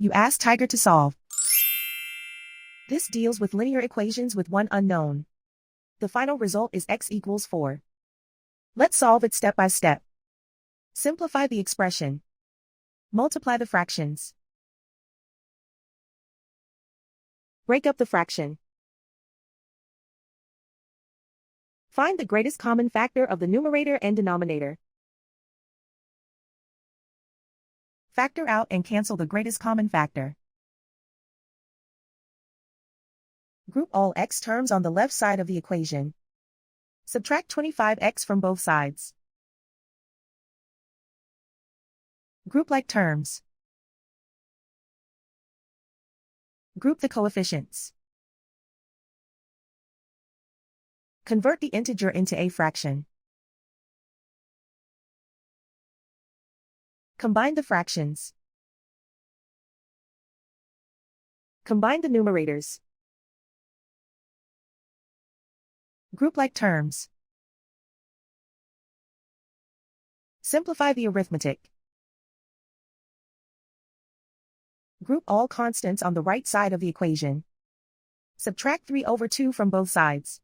You ask Tiger to solve. This deals with linear equations with one unknown. The final result is x equals 4. Let's solve it step by step. Simplify the expression. Multiply the fractions. Break up the fraction. Find the greatest common factor of the numerator and denominator. Factor out and cancel the greatest common factor. Group all x terms on the left side of the equation. Subtract 25x from both sides. Group like terms. Group the coefficients. Convert the integer into a fraction. Combine the fractions. Combine the numerators. Group like terms. Simplify the arithmetic. Group all constants on the right side of the equation. Subtract 3/2 from both sides.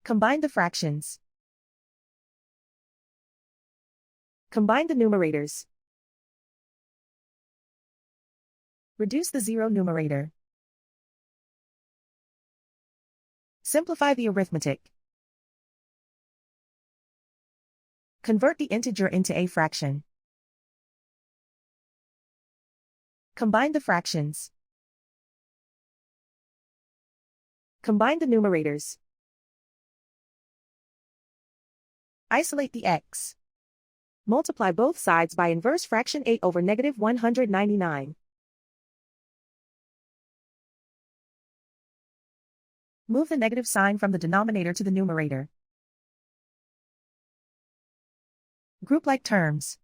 Combine the fractions. Combine the numerators. Reduce the zero numerator. Simplify the arithmetic. Convert the integer into a fraction. Combine the fractions. Combine the numerators. Isolate the x. Multiply both sides by inverse fraction 8/-199. Move the negative sign from the denominator to the numerator. Group like terms.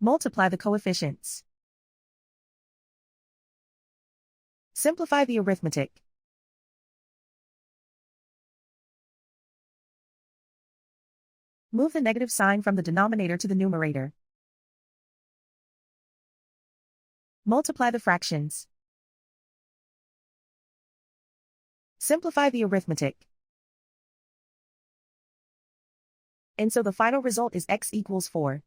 Multiply the coefficients. Simplify the arithmetic. Move the negative sign from the denominator to the numerator. Multiply the fractions. Simplify the arithmetic. And so the final result is x equals 4.